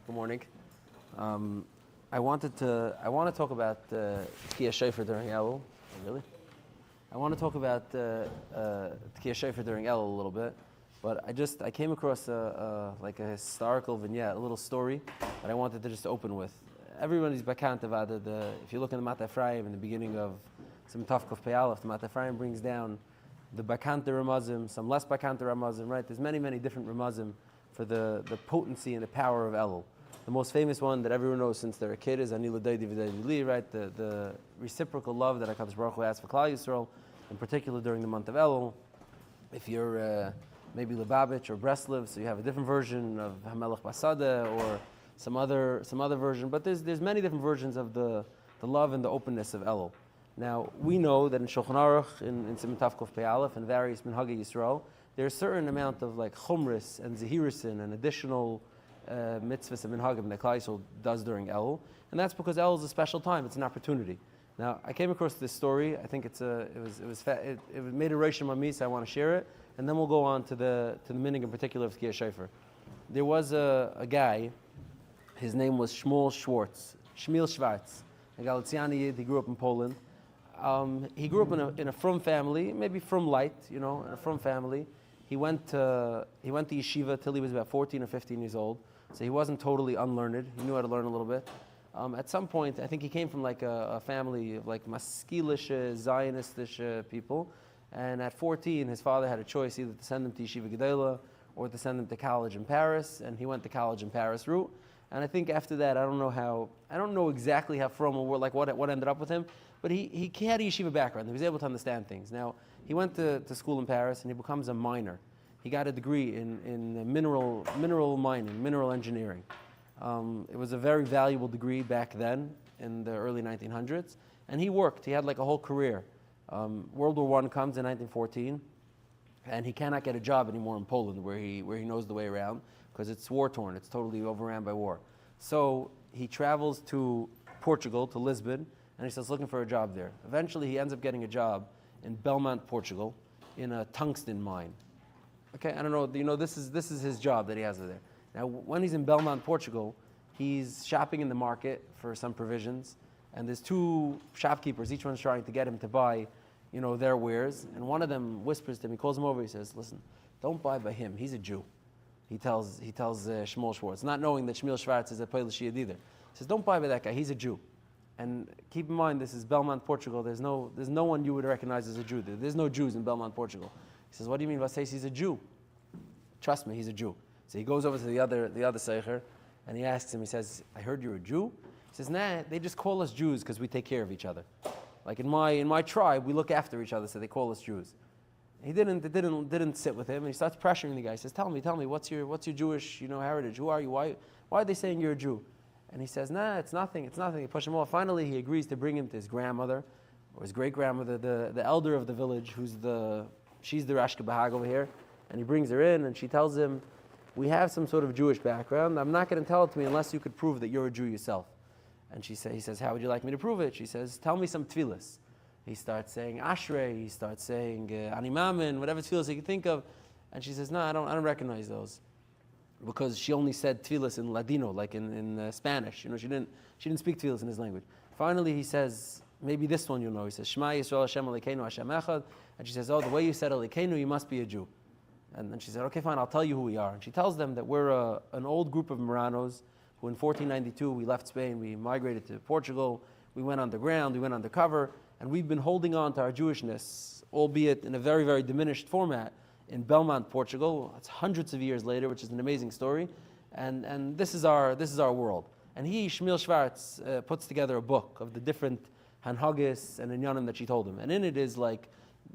Good morning. I want to talk about Tkiyah Shofar during Elul. Really? I want to talk about Tkiyah Shofar during Elul a little bit, but I came across a historical vignette, a little story that I wanted to just open with. Everybody's bakant about it. If you look in the Mat Ephraim in the beginning of some Tafkuf Peyalef, the Mat Ephraim brings down the bakant Ramazim, some less bakant Ramazim. Right? There's many different Ramazim for the potency and the power of Elul. The most famous one that everyone knows since they're a kid is Ani L'Daydi V'Daydi Li, right? The reciprocal love that HaKadosh Baruch Hu has for Klal Yisrael, in particular during the month of Elul. If you're maybe Lubavitch or Breslev, so you have a different version of Hamelech Basada or some other version, but there's many different versions of the love and the openness of Elul. Now, we know that in Shulchan Aruch, in Siman Tafkuf Peyalef, and various Minhagei Yisrael, there's a certain amount of like chumris and zehirisin and additional mitzvahs and minhagim that Klal Yisrael does during Elul, and that's because Elul is a special time. It's an opportunity. Now, I came across this story. I think it made a reshim on me, so I want to share it, and then we'll go on to the meaning in particular of Tkiyah Shofar. There was a guy. His name was Shmuel Schwartz, Shmuel Schwartz, a Galiciani Yid. He grew up in Poland. He grew up in a frum family, maybe frum light, in a frum family. He went to yeshiva till he was about 14 or 15 years old, so he wasn't totally unlearned. He knew how to learn a little bit. At some point, I think he came from like a family of like maskilish, Zionistish people, and at 14, his father had a choice either to send him to yeshiva gedela or to send him to college in Paris, and he went the college in Paris route. And I think after that, I don't know exactly how from or like what ended up with him, but he had a yeshiva background. He was able to understand things. Now, he went to school in Paris and he becomes a miner. He got a degree in mineral mining, mineral engineering. It was a very valuable degree back then in the early 1900s. And he worked. He had like a whole career. World War I comes in 1914, and he cannot get a job anymore in Poland where he knows the way around, because it's war-torn. It's totally overran by war. So he travels to Portugal, to Lisbon, and he starts looking for a job there. Eventually, he ends up getting a job in Belmont, Portugal, in a tungsten mine. Okay, I don't know. This is his job that he has there. Now, when he's in Belmont, Portugal, he's shopping in the market for some provisions, and there's two shopkeepers. Each one's trying to get him to buy, their wares. And one of them whispers to him. He calls him over. He says, "Listen, don't buy by him. He's a Jew." He tells Shmuel Schwartz, not knowing that Shmuel Schwartz is a Polish Yid either. He says, "Don't buy by that guy. He's a Jew." And keep in mind, this is Belmont, Portugal. There's no one you would recognize as a Jew. There's no Jews in Belmont, Portugal. He says, "What do you mean? Vaseis, he's a Jew." "Trust me, he's a Jew." So he goes over to the other seicher, and he asks him. He says, "I heard you're a Jew." He says, "Nah, they just call us Jews because we take care of each other. Like in my tribe, we look after each other, so they call us Jews." It didn't sit with him, and he starts pressuring the guy. He says, "Tell me, what's your Jewish heritage? Who are you? Why are they saying you're a Jew?" And he says, "Nah, it's nothing. They push him off. Finally, he agrees to bring him to his grandmother, or his great grandmother, the elder of the village, she's the Rashka Bahag over here, and he brings her in, and she tells him, 'We have some sort of Jewish background. I'm not going to tell it to me unless you could prove that you're a Jew yourself.' And he says, 'How would you like me to prove it?' She says, 'Tell me some tefillas.' He starts saying Ashrei, he starts saying Ani Mamin, whatever tefillas he can think of. And she says, 'No, I don't recognize those.' Because she only said tefillas in Ladino, like in Spanish. She didn't speak tefillas in his language. Finally, he says, 'Maybe this one you'll know.' He says, 'Shema Yisrael Hashem Elokeinu Hashem Echad.' And she says, 'Oh, the way you said Elokeinu, you must be a Jew.' And then she said, 'Okay, fine, I'll tell you who we are.' And she tells them that we're an old group of Moranos who in 1492, we left Spain, we migrated to Portugal, we went underground, we went undercover, and we've been holding on to our Jewishness, albeit in a very, very diminished format, in Belmont, Portugal. It's hundreds of years later, which is an amazing story. And this is our world. And Shmuel Schwartz, puts together a book of the different hanhagis and inyanim that she told him. And in it is like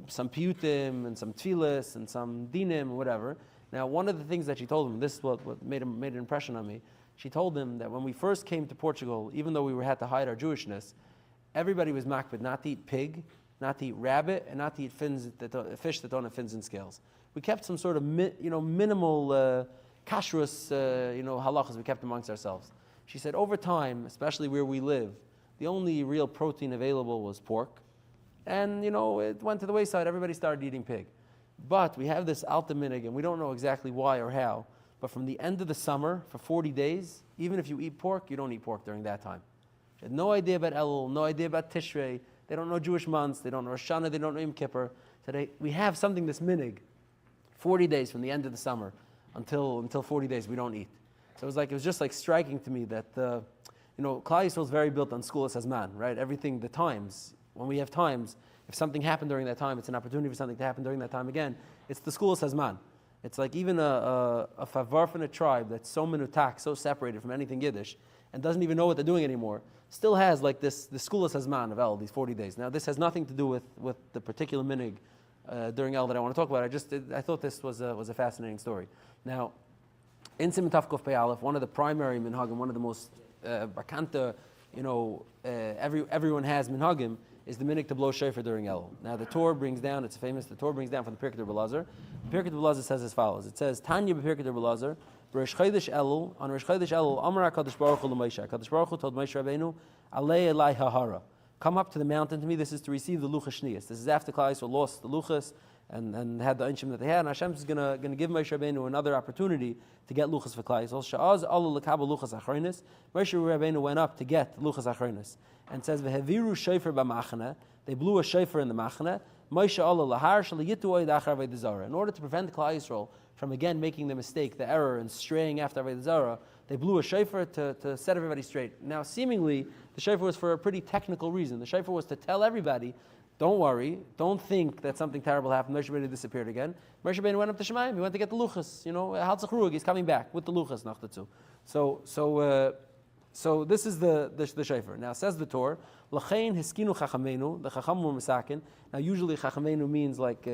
some piyutim and some tefillas and some dinim and whatever. Now, one of the things that she told him, this is what made an impression on me. She told him that when we first came to Portugal, even though we had to hide our Jewishness, everybody was makbid not to eat pig, not to eat rabbit, and not to eat fish that don't have fins and scales. We kept some sort of minimal kashrus halachas we kept amongst ourselves. She said over time, especially where we live, the only real protein available was pork, and it went to the wayside. Everybody started eating pig. But we have this alta minig, and we don't know exactly why or how, but from the end of the summer for 40 days, even if you eat pork, you don't eat pork during that time. They had no idea about Elul, no idea about Tishrei. They don't know Jewish months. They don't know Rosh Hashanah. They don't know Yom Kippur. So we have something, this minig, 40 days from the end of the summer until 40 days we don't eat. So it was just like striking to me that Klal Yisrael is very built on Skulas Hazman, right? Everything, the times. When we have times, if something happened during that time, it's an opportunity for something to happen during that time again. It's the Skulas Hazman. It's like even a Favarfana tribe that's so minutak, so separated from anything Yiddish, and doesn't even know what they're doing anymore, still has like the Skulas Hazman of El, these 40 days. Now this has nothing to do with the particular minig during El that I want to talk about. I thought this was a fascinating story. Now, in Siman Taf Kuf Pei Aleph, one of the primary minhagim, one of the most bakanta, everyone has minhagim, is the minig to blow shofar during Elul. Now the Torah brings down, it's famous, the Torah brings down from the Pirkei Belazar. The Pirkei Belazar says as follows. It says, Tanya b'Pirkei Belazar, Rosh Chodesh Elul, on Rosh Chodesh Elul, Amar HaKadosh Baruch Hu l'Moshe. HaKadosh Baruch Hu told Moshe Rabbeinu, Alei Elai Hahara. Come up to the mountain to me, this is to receive the Luchas Shniyas. This is after Klal Yisrael lost the Luchas and had the Einshim that they had, and Hashem is going to give Moshe Rabbeinu another opportunity to get Luchas for Klal Yisrael. Sha'az Allah l'kabel Luchas Achronis. Moshe Rabbeinu went up to get Luchas Achronis. And says, V'heviru shofar b'machana. They blew a shofar in the machana. Moshe Allah lahar shaliyitu oid achar avodah zarah. In order to prevent Klal Yisrael from again making the mistake, the error, and straying after avodah zarah, they blew a shofar to set everybody straight. Now, seemingly, the shofar was for a pretty technical reason. The shofar was to tell everybody, don't worry, don't think that something terrible happened. Moshe Rabbeinu disappeared again. Moshe Rabbeinu went up to Shemayim. He went to get the luchas. Halzach Ruach, he's coming back with the luchas nachtatzu. So this is the shofar. Now says the Torah, L'chein hiskinu chachamenu, the chacham were misakin. Now usually chachamenu means like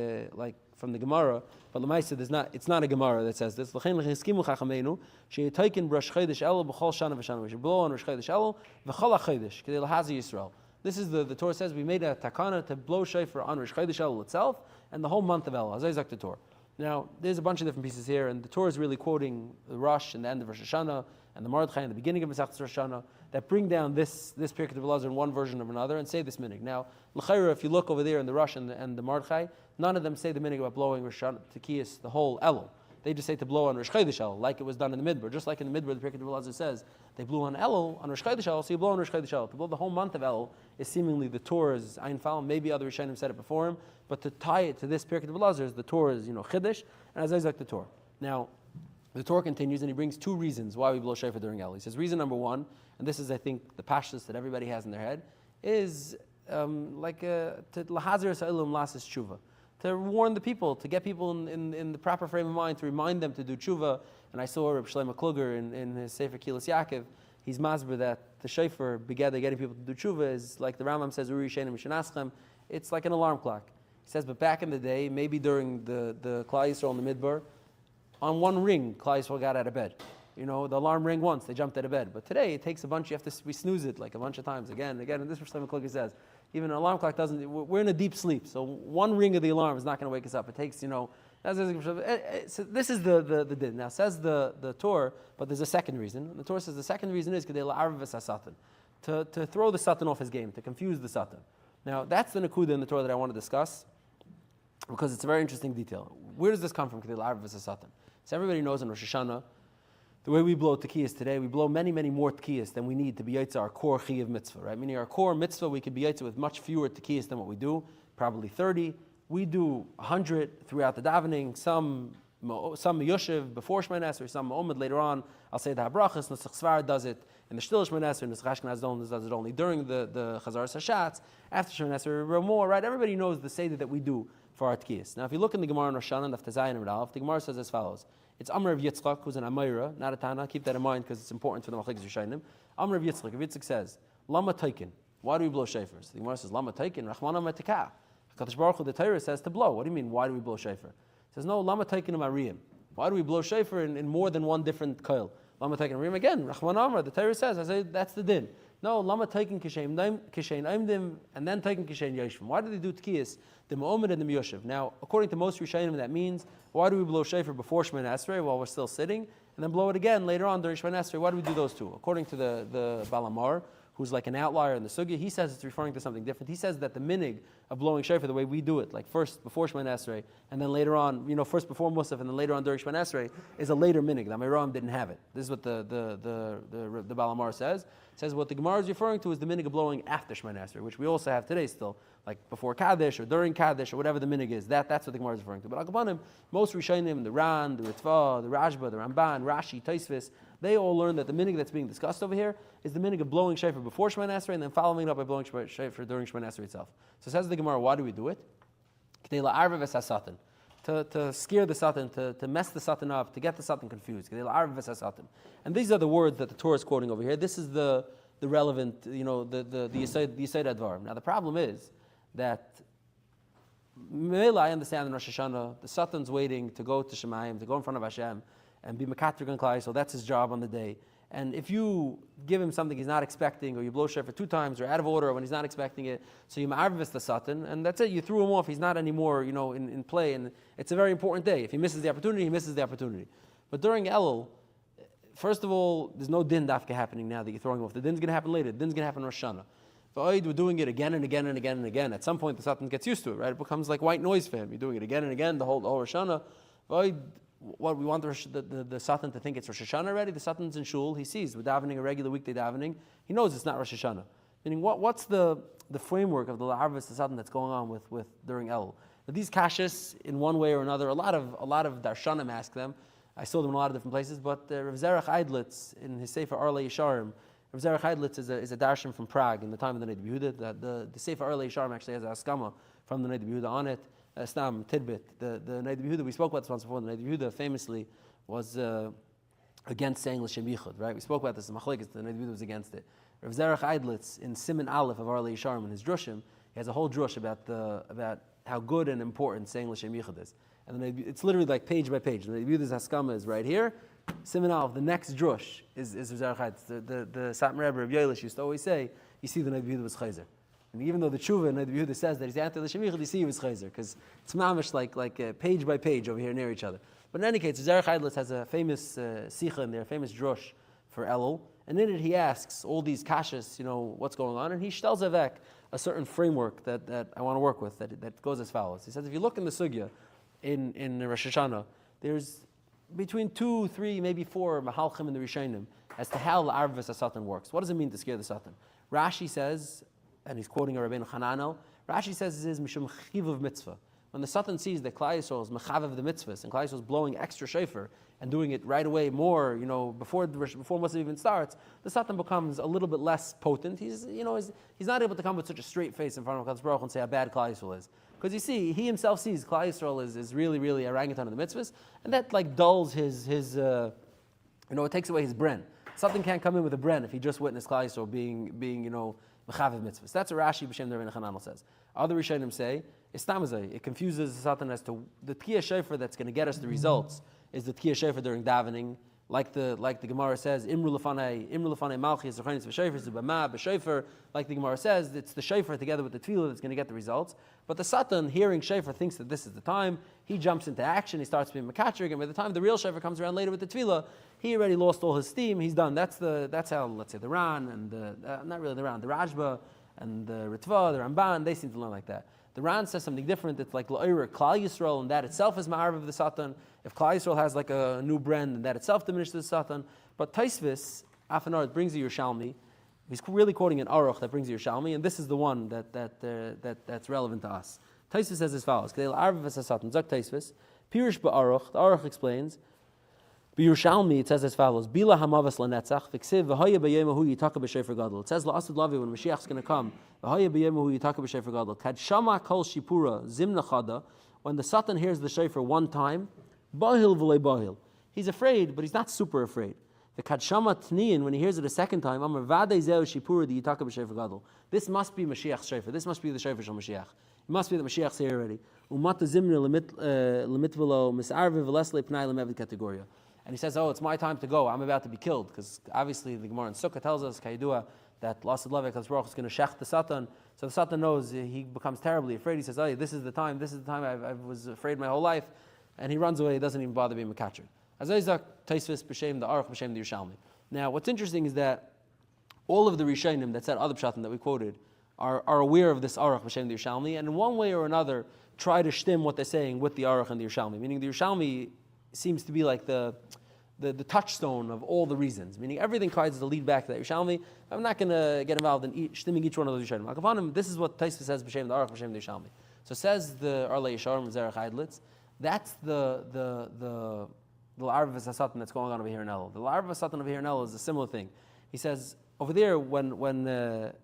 from the Gemara, but l'maisa it's not a Gemara that says this. L'chein hiskimu chachamenu, sheyetoikin b'rosh chodesh elul b'chol shana v'shana. We should blow on rosh chodesh elul v'chol chodesh k'dei l'hazi Yisrael. This is the Torah says we made a takana to blow shofar on rosh chodesh elul itself and the whole month of Elul. Azayzak the Torah. Now there's a bunch of different pieces here, and the Torah is really quoting the Rosh and the end of Rosh Hashanah and the Mordechai in the beginning of Masechtas Rosh Hashanah that bring down this Pirkei Belazar in one version or another and say this minig. Now, l'chayra, if you look over there in the Rosh and the Mordechai, none of them say the minig about blowing Rosh Hashanah to Kiyas, the whole Elul. They just say to blow on Rosh Chodesh Elul, like it was done in the Midbar. Just like in the Midbar, the Pirkei Belazar says they blew on Elul, on Rosh Chodesh Elul, so you blow on Rosh Chodesh Elul. To blow the whole month of Elul is seemingly the Torah's Ein Fal. Maybe other Rishonim said it before him, but to tie it to this Pirkei Belazar is the Torah's Chiddush, and as I like the Torah. Now, the Torah continues and he brings two reasons why we blow shofar during Elul. He says reason number one, and this is I think the pashtus that everybody has in their head, is to lahazir sa'ilim lasis tshuva, to warn the people, to get people in the proper frame of mind, to remind them to do tshuva. And I saw Reb Shlomo Kluger in his Sefer Kilas Yaakov, he's masber that the shofar together getting people to do tshuva is like the Rambam says, Uri Shenim Shanaschem, it's like an alarm clock. He says, but back in the day, maybe during the Klal Yisrael in the Midbar, on one ring, Klal Yisrael got out of bed. The alarm rang once, they jumped out of bed. But today, it takes a bunch, we snooze it like a bunch of times, again and again. And this is what Shlomo Kluger says. Even an alarm clock we're in a deep sleep, so one ring of the alarm is not going to wake us up. It takes, so this is the din. Now, says the Torah, but there's a second reason. The Torah says the second reason is to throw the Satan off his game, to confuse the Satan. Now, that's the nakuda in the Torah that I want to discuss, because it's a very interesting detail. Where does this come from? So everybody knows in Rosh Hashanah, the way we blow tekiyas today, we blow many, many more tekiyas than we need to be yaitza our core chiyav mitzvah, right? Meaning our core mitzvah, we could be yaitza with much fewer tekiyas than what we do, probably 30. We do 100 throughout the davening, some yoshev before Shemay Esrei, some Mu'omid later on. I'll say the habrachas, Nusach Svar does it in the Shtil Shemay Esrei, Nusach Ashkenaz does it only during the Chazaras Hashatz. After Shemay Esrei, more, right? Everybody knows the seder that we do for our tekiyas. Now, if you look in the Gemara in Rosh Hashanah, Daf Tezayin and Aleph, the Gemara says as follows. It's Amr of Yitzchak, who's an Amayra, not a Tana. Keep that in mind because it's important for the Machlekes Rishonim. Amr of Yitzchak. Yitzchak says, Lama Taikin. Why do we blow shofars? The Gemara says, Lama Taikin, Rachmana Metikah. HaKadosh Baruch Hu, the Torah says to blow. What do you mean, why do we blow shofar? It says, no, Lama Taikin Mariyim. Why do we blow shofar in more than one different koil? Lama Taikin Mariyim again, Rachmana Amr, the Torah says, I say, that's the din. No, Lama Taikin Kishein Aimdim, and then Taikin Kishein Yeshvim. Why do they do Tkiyas, the Mu'omid and the Yoshev? Now, according to most Rishonim, that means, why do we blow shofar before Shemay Esrei while we're still sitting, and then blow it again later on during Shemay Esrei? Why do we do those two? According to the Balamar, who's like an outlier in the sugya, he says it's referring to something different. He says that the minig of blowing shofar, the way we do it, like first before Shemoneh Esrei, and then later on, first before Musaf, and then later on during Shemoneh Esrei, is a later minig. The Amoraim didn't have it. This is what the Balamar says. It says what the Gemara is referring to is the minig of blowing after Shemoneh Esrei, which we also have today still, like before Kaddish or during Kaddish or whatever the minig is. That's what the Gemara is referring to. But Akabanim, most Rishonim, the Ran, the Ritva, the Rashba, the Ramban, Rashi, Taisvis, they all learn that the minig that's being discussed over here is the minig of blowing shofar before Shemoneh Esrei and then following it up by blowing shofar during Shemoneh Esrei itself. So says the Gemara, why do we do it? To scare the satan, to mess the satan up, to get the satan confused. And these are the words that the Torah is quoting over here. This is the relevant, the Yisod Advar. Now the problem is that I understand in Rosh Hashanah, the satan's waiting to go to Shemayim, to go in front of Hashem, and be Mekatrik and Klai, so that's his job on the day. And if you give him something he's not expecting, or you blow shofar 2 times, or out of order when he's not expecting it, so you ma'arvis the satan, and that's it, you threw him off, he's not anymore, in play, and it's a very important day. If he misses the opportunity, he misses the opportunity. But during Elul, first of all, there's no din dafka happening now that you're throwing him off. The din's going to happen later. The din's going to happen in Rosh Hashanah. But we're doing it again and again and again and again. At some point, the satan gets used to it, right? It becomes like white noise for him. You're doing it again and again, the whole Rosh Hashanah. What we want the Satan to think it's Rosh Hashanah already. The Satan's in shul. He sees we're davening a regular weekday davening. He knows it's not Rosh Hashanah. Meaning, what's the framework of the la'arvis the Satan that's going on with during El? These kashas, in one way or another, a lot of darshanim ask them. I saw them in a lot of different places. But Rav Zerach Eidlitz in his Sefer Arlei Yesharim, Rav Zerach Eidlitz is a darshan from Prague in the time of the Neidah Yehuda. The Sefer Arlei Yesharim actually has a haskama from the Neidah Yehuda on it. Stam tidbit. The Neidah Yehuda, we spoke about this once before. The Neidah Yehuda famously was against saying l'shem yichud, right? We spoke about this in Machlekes. The Neidah Yehuda was against it. Rav Zerach Eidlitz in Siman Aleph of Arlei Yesharim in his drushim, he has a whole drush about how good and important saying l'shem yichud is. And it's literally like page by page. The Neidah Yehuda's haskama is right here. Siman Aleph, the next drush is Rav Zerach Eidlitz. The Satmar Rebbe of Yoelish used to always say, you see the Neidah Yehuda was chayzer. And even though the tshuva in Neidah Yehuda says that he's anti l'shem yichud, you see he was chayzer, because it's mamish like page by page over here near each other. But in any case, Zerach Eidlitz has a famous sicha in there, a famous drush for Elul, and in it he asks all these kashas, what's going on, and he shtels avek a certain framework that I want to work with that goes as follows. He says, if you look in the sugya in Rosh Hashanah, there's between 2, 3, maybe 4 mahalchim in the Rishonim as to how la'arvis satan works. What does it mean to scare the satan? Rashi says, and he's quoting a Rabbeinu Hananel, Rashi says it is mishum chivuv mitzvah. When the Satan sees that Klai Yisrael is mechavev the mitzvahs, and Klai Yisrael is blowing extra shofar and doing it right away more, before Musaf even starts, the Satan becomes a little bit less potent. He's not able to come with such a straight face in front of Kadosh Baruch Hu and say how bad Klai Yisrael is. Because he himself sees Klai Yisrael is really, really a orangutan of the mitzvahs, and that dulls his it takes away his bren. Something can't come in with a bren if he just witnessed Klai Yisrael being mechavev mitzvahs. That's what Rashi b'shem Rabbeinu Hananel says. Other Rishonim say it confuses the Satan as to the Tkiyah Shofar that's going to get us the results is the Tkiyah Shofar during davening, like the Gemara says, Imru Lefanei Malchi Zechonis V'Shofar Zubama B'Shofar. Like the Gemara says, it's the Shofar together with the Tefillah that's going to get the results. But the Satan, hearing Shofar, thinks that this is the time. He jumps into action. He starts being Mekatrik, and by the time the real Shofar comes around later with the Tefillah, he already lost all his steam. He's done. That's how, let's say, the Ran and not really the Ran, the Rashba and the Ritva, the Ramban, they seem to learn like that. The Ran says something different. It's like La'ira, Klal Yisrael, and that itself is Ma'arv of the Satan. If Klal Yisrael has like a new brand, then that itself diminishes the Satan. But Taisvis, Afanar, brings a Yerushalmi. He's really quoting an Aruch that brings a Yerushalmi, and this is the one that's relevant to us. Taisvis says as follows: K'dei La'arv of the Satan, Zak Taisvis, Pirush Ba'aruch. The Aruch explains. B'Yerushalmi, it says as follows: Bila hamavas lanetzach v'ksiv v'haya b'yemahu yitaka b'shofar gadol. It says la'asad lavi when Mashiach is going to come. V'haya b'yemahu yitaka b'shofar gadol. Kad shama kol shipura zimna chada. When the Satan hears the shofar one time, bahil v'lei bahil. He's afraid, but he's not super afraid. The kad shama tniin, when he hears it a second time, amar vadei zeu shipura di yitaka b'shofar gadol. This must be Mashiach's shofar. This must be the shofar shel Mashiach. It must be that Mashiach's here already. Umata zimna lemitvelo misarve v'lesle pnai lemevid categoria. And he says, it's my time to go. I'm about to be killed. Because obviously the Gemara in Sukkah tells us, Kayidua, that Lasad Lavek HaZbaruch is going to shech the Satan. So the Satan knows, he becomes terribly afraid. He says, this is the time. I was afraid my whole life. And he runs away. He doesn't even bother being Mekatcher. As Isaac, Taisvis, B'Shem, the Aruch, B'Shem, the Yerushalmi. Now, what's interesting is that all of the Rishonim that said other pshatim that we quoted are aware of this Aruch b'Shem the Yerushalmi, and in one way or another try to shtim what they're saying with the Aruch and the Yerushalmi. Meaning the Yerushalmi seems to be like the touchstone of all the reasons. Meaning everything tries to lead back to that Yerushalmi. I'm not going to get involved in shtimming each one of those Rishonim. This is what Taisva says b'Shem the Aruch b'Shem the Yerushalmi. So says the Arlei Yesharim Zerach Eidlitz. That's the La'arv V'Satan that's going on over here in El. The La'arv V'Satan over here in El is a similar thing. He says over there when the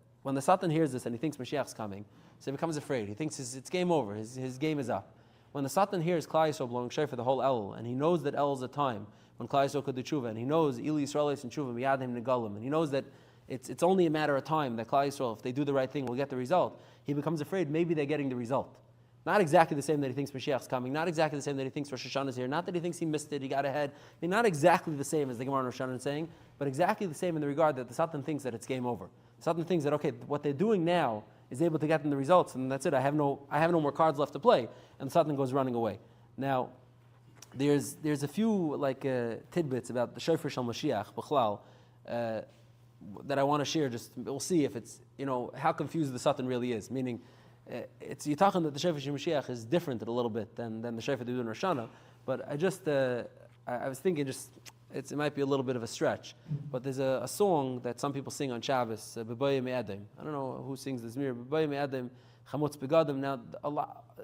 Satan hears this and he thinks Mashiach's coming, so he becomes afraid. He thinks it's game over. His game is up. When the Satan hears Klal Yisrael blowing shofar the whole El, and he knows that El is a time when Klal Yisrael could do tshuva, and he knows Ili Yisrael and tshuva miyadim negalim, and he knows that it's only a matter of time that Klal Yisrael, if they do the right thing, will get the result. He becomes afraid maybe they're getting the result. Not exactly the same that he thinks Mashiach's coming, not exactly the same that he thinks Rosh Hashanah is here, not that he thinks he missed it, he got ahead. Not exactly the same as the Gemara in Rosh Hashanah is saying, but exactly the same in the regard that the Satan thinks that it's game over. The Satan thinks that, okay, what they're doing now is able to get them the results, and that's it, I have no more cards left to play, and the Satan goes running away. Now, there's a few tidbits about the Shofar Shel Mashiach, B'chlal, that I want to share. Just we'll see if it's how confused the Satan really is. Meaning, it's Yitachan that the Shofar Shel Mashiach is different a little bit than the Shofar they do in Rosh Hashanah. But I was thinking it might be a little bit of a stretch. But there's a song that some people sing on Shabbos, B'Bayim Me'adim. I don't know who sings this mirror. B'Bayim Me'adim, Chamutz Begadim. Now,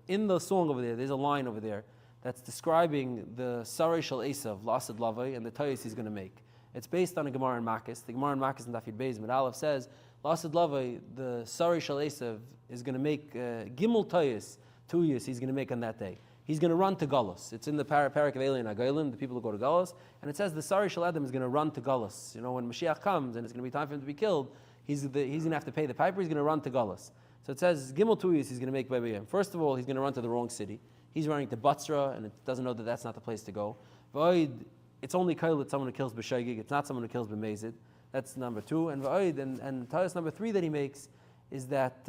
in the song over there's a line over there that's describing the Sarei Shel Esav, Lasid Lavai, and the Tayis he's going to make. It's based on a Gemara in Makis. The Gemara in Makis in Dafid Beis Mid Aleph says, Lasid Lavai, the Sarei Shel Esav, is going to make Gimel Tayis, 2 years he's going to make on that day. He's going to run to Galus. It's in the parak of Alien Agailim, the people who go to Galus, and it says the Sarei Shel Adam is going to run to Galus. When Mashiach comes and it's going to be time for him to be killed, he's going to have to pay the piper, he's going to run to Galus. So it says Gimel 2 years he's going to make Bebayim. First of all, he's going to run to the wrong city. He's running to Batzra, and it doesn't know that that's not the place to go. V'oid, it's only Kailit, someone who kills B'Shagig. It's not someone who kills B'Mezid. That's number 2. And V'oid, and Tayas number 3 that he makes is that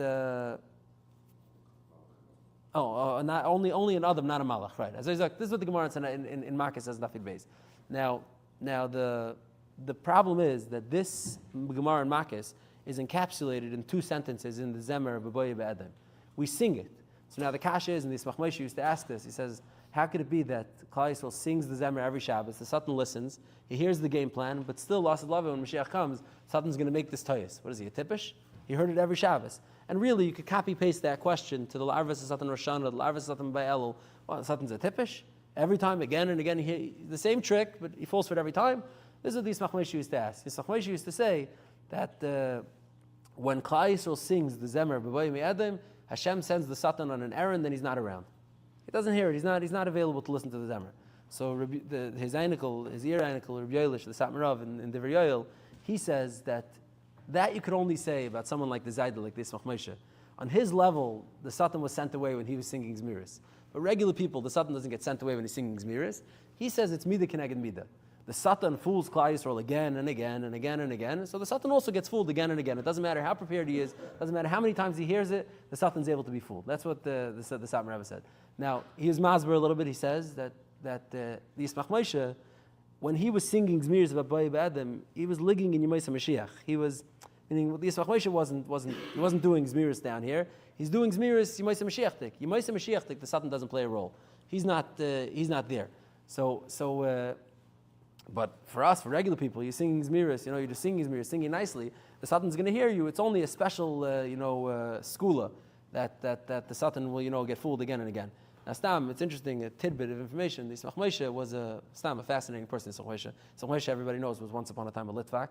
not only an Adam, not a Malach, right? As I said, this is what the Gemara in Makis says, Dafid Beis. Now the problem is that this Gemara in Makis is encapsulated in 2 sentences in the Zemer of B'Boye B'Adam. We sing it. So now the Kasha is, and the Yismach Moshe used to ask this, he says, how could it be that Klal Yisrael sings the Zemer every Shabbos, the Satan listens, he hears the game plan, but still, Lasid Lava, when Mashiach comes, Satan's going to make this Tayis. What is he, a Tippish? He heard it every Shabbos. And really, you could copy-paste that question to the La'arv Satan Rosh Hashanah, the La'arv Satan by Elul. Well, Satan's a Tippish? Every time, again and again, the same trick, but he falls for it every time. This is what the Yismach Moshe used to ask. Yismach Moshe used to say that when Klal Yisrael sings the Zemer, B'Boy Me'adim, Hashem sends the Satan on an errand, then he's not around. He doesn't hear it. He's not available to listen to the Zemer. So his ear einikel, Rabbi Yoelish, the Satmarav in Divrei Yoel, he says that you could only say about someone like the Zayda, like the Yismach Moshe. On his level, the Satan was sent away when he was singing Zmiris. But regular people, the Satan doesn't get sent away when he's singing Zmiris. He says it's Mida Keneged Mida. The Satan fools Klal Yisrael again and again and again and again. So the Satan also gets fooled again and again. It doesn't matter how prepared he is. It doesn't matter how many times he hears it. The Satan's able to be fooled. That's what the Satmar Rebbe said. Now, he was masber a little bit. He says that the Yismach Moshe, when he was singing Zmiris about B'Ay B'Adam, he was ligging in Yemaisa Mashiach. He was, meaning the Yismach Moshe wasn't doing Zmiris down here. He's doing Zmiris Yemaisa Mashiach. Yemaisa Mashiach, the Satan doesn't play a role. He's not there. But for us, for regular people, you're singing Zmiris, you're just singing Zmiris, singing nicely, the Satan's going to hear you. It's only a special, skula that the Satan will, get fooled again and again. Now, Stam, it's interesting, a tidbit of information. The Yismach Moshe was a fascinating person. Yismach Moshe, everybody knows, was once upon a time a Litvak.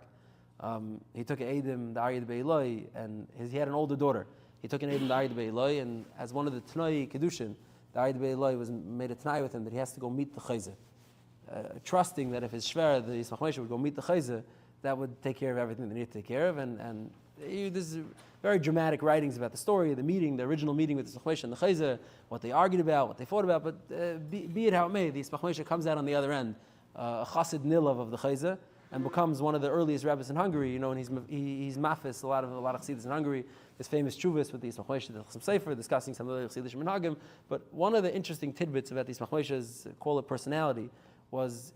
He took an Eidim, the Aryeh Be'iloi, and he had an older daughter. He took an Eidim, the Aryeh Be'iloi, and as one of the Tnai Kedushin, the Aryeh Be'iloi made a Tnai with him that he has to go meet the Chayzeh. Trusting that if his Shver, the Yismach Moshe, would go meet the Chayzeh, that would take care of everything they need to take care of. And this is very dramatic writings about the story of the meeting, the original meeting with the Yismach Moshe and the Chayzeh, what they argued about, what they fought about. But be it how it may, the Yismach Moshe comes out on the other end, a Chassid Nilav of the Chayzeh, and becomes one of the earliest rabbis in Hungary. And he's mafis a lot of Chassidus in Hungary. His famous Chuvas with the Yismach Moshe, the Chasam Sefer, discussing some of the Chassidish Minhagim. But one of the interesting tidbits about the Yismach Moshe's, call it personality, was,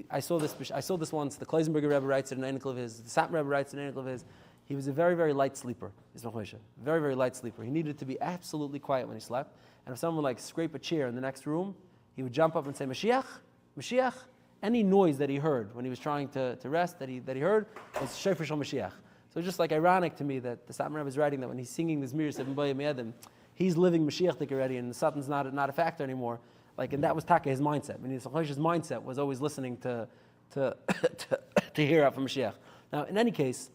I saw this once, the Kleisenberger Rebbe writes it in an article of his, the Satmar Rebbe writes it in an article of his. he was a very, very light sleeper. Very, very light sleeper. He needed to be absolutely quiet when he slept. And if someone would like scrape a chair in the next room, he would jump up and say, Mashiach, Mashiach. Any noise that he heard when he was trying to rest that he heard was Shofar Shal Mashiach. So it's just like ironic to me that the Satmar Rebbe is writing that when he's singing this Mir Seven Bayim Yedim, he's living Mashiach already, and the Satan's not a factor anymore. Like, and that was Taka his mindset. I mean, his mindset was always listening to hear out from Mashiach. Now, in any case,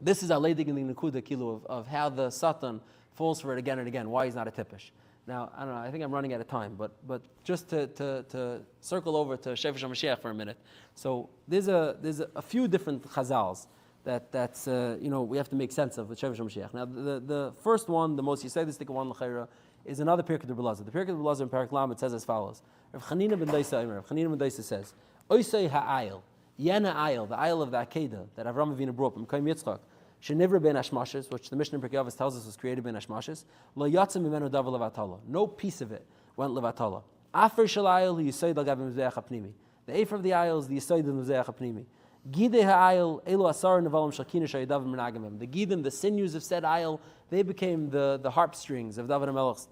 this is our Leidig in the Nakuda Kilo of how the Satan falls for it again and again, why he's not a Tippish. Now, I don't know, I think I'm running out of time, but just to circle over to Shofar Shal Mashiach for a minute. So there's a few different chazals that's we have to make sense of with Shofar Shal Mashiach. Now, the first one, the most Yisraelistic one, l'chayra, is another Pirkei D'Belazar. The Pirkei D'Belazar in Parak Lamed says as follows. Rav Chanina ben Daisa says, Oisei ha'ayil, Yena ayil, the ayil of the Akedah that Avram Avinu brought from Kaim Yitzchak, Shenivra ben Ashmashes, which the Mishnah in Pirkei Avos tells us was created ben Ashmashes, Lo yatzim mimenu davar levatala. No piece of it went levatala. Afer shel ayil yisoid al gav mizbeach hapnimi. The afer of the ayil is the yisoid al mizbeach hapnimi. Gidei ha'ayil elu asar nevalim shalkina shayidav menagamim. The gidim, the sinews of said ayil, they became the harp strings of David HaMelech's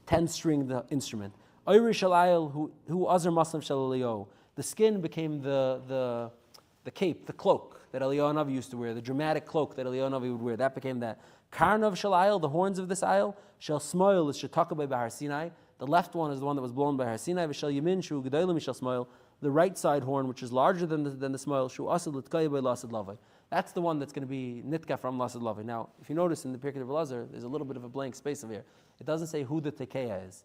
10-string instrument. Oyri shel ayil who azar maslam shel Eliyahu. The skin became the cape, the cloak that Eliyahu Navi used to wear, the dramatic cloak that Eliyahu Navi would wear. That became that. Karnav shel ayil, the horns of this ayil, shel smoil is shetaka by Har Sinai. The left one is the one that was blown by Har Sinai. V'shel yamin shu gedolim shel smoil. The right side horn, which is larger than the smoil, shu asad litkaya by lasad lavai. That's the one that's going to be nitka from lasad lavai. Now, if you notice in the Pirkei D'Belazar, there's a little bit of a blank space over here. It doesn't say who the tekeya is.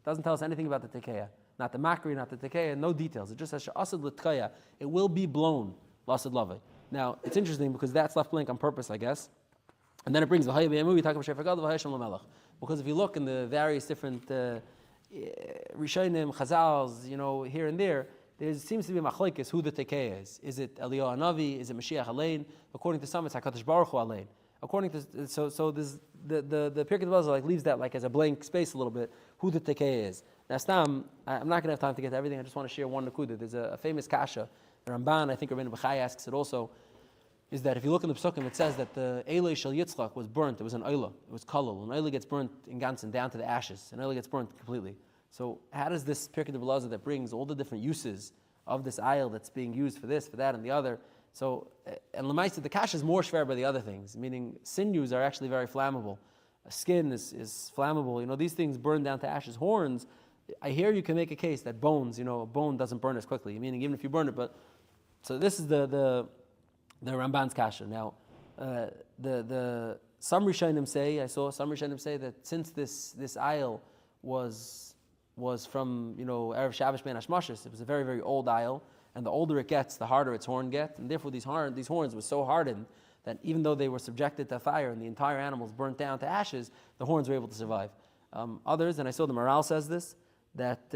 It doesn't tell us anything about the tekeya. Not the makri, not the tekeya, no details. It just says asad litkaya. It will be blown lasad lavai. Now, it's interesting because that's left blank on purpose, I guess. And then it brings the Hayya B'Yamu, we talk about Shofar Gadol, V'Hayasham L'Melech. Because if you look in the various different Rishonim, Chazals, here and there seems to be a machlokes who the tekeya is. Is it Eliyahu Navi? Is it Mashiach Alein? According to some, it's HaKadosh Baruch Hu Alein. According to so this, the Pirkei D'Belazar leaves that as a blank space a little bit. Who the tekeya is. Now, Stam, I'm not going to have time to get to everything. I just want to share one nakuda. There's a famous kasha. The Ramban, I think Rabbeinu Bechai asks it also, is that if you look in the Pesukim, it says that the Eiloi Shel Yitzchak was burnt. It was an Eila. It was Kalul. An Eila gets burnt in Gansen down to the ashes. An Eila gets burnt completely. So how does this Pirkei D'Belazar that brings all the different uses of this Eil that's being used for this, for that, and the other? So, and Lamaisa, the Kasha is more shver by the other things, meaning sinews are actually very flammable. Skin is flammable. These things burn down to ashes. Horns, I hear you can make a case that bones, a bone doesn't burn as quickly, meaning even if you burn it, but so this is the Ramban's kasha. Now, some Rishonim say, I saw some Rishonim say that since this aisle was from Erev Shabbos Ben Hashmashis, it was a very, very old aisle, and the older it gets, the harder its horn gets, and therefore these horns were so hardened that even though they were subjected to fire and the entire animal was burnt down to ashes, the horns were able to survive. Others, and I saw the Maral says this, that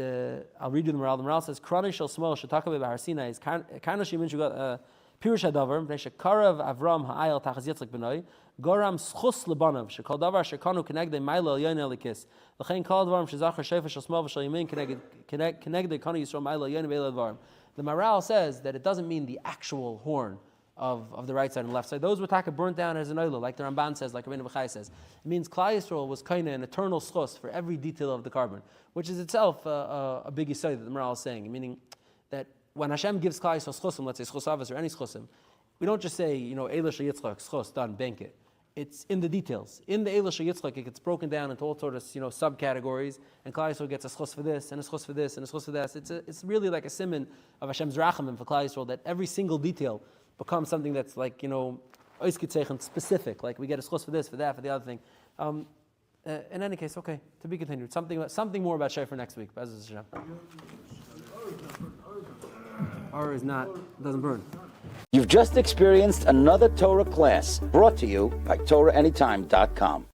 I'll read you the Maral. The Maral says, "Krani shel smol shetakabe b'Har Sinai is kind of shemin shugat pirush hadavar b'nei shekarav Avram ha'ayel tachas Yitzchak b'noi goram schus lebanav shekol davar shekanu kenegdei ma'ilo yon elikis l'chein kol dvarim shezachar shefer shel smol v'shel yamin kenegdei kanu yisrael ma'ilo yon be'el dvarim." The Maral says that it doesn't mean the actual horn of the right side and left side. Those were taka burnt down as an oila, like the Ramban says, like Rabbeinu Bechai says. It means Klal Yisrael was kind of an eternal schus for every detail of the carbon, which is itself a big yisod that the Maral is saying, meaning that when Hashem gives Klal Yisrael schusim, let's say schus avos or any schusim, we don't just say, Eila Shel Yitzchak, schus, done, bank it. It's in the details. In the Eila Shel Yitzchak, it gets broken down into all sorts of subcategories, and Klal Yisrael gets a schus for this, and a schus for this, and a schus for that. It's really like a siman of Hashem's rachamim for Klal Yisrael, that every single detail becomes something that's like, specific, like we get a schus for this, for that, for the other thing. In any case, okay, to be continued. Something more about Shofar next week. Or is not, doesn't burn. You've just experienced another Torah class brought to you by TorahAnytime.com.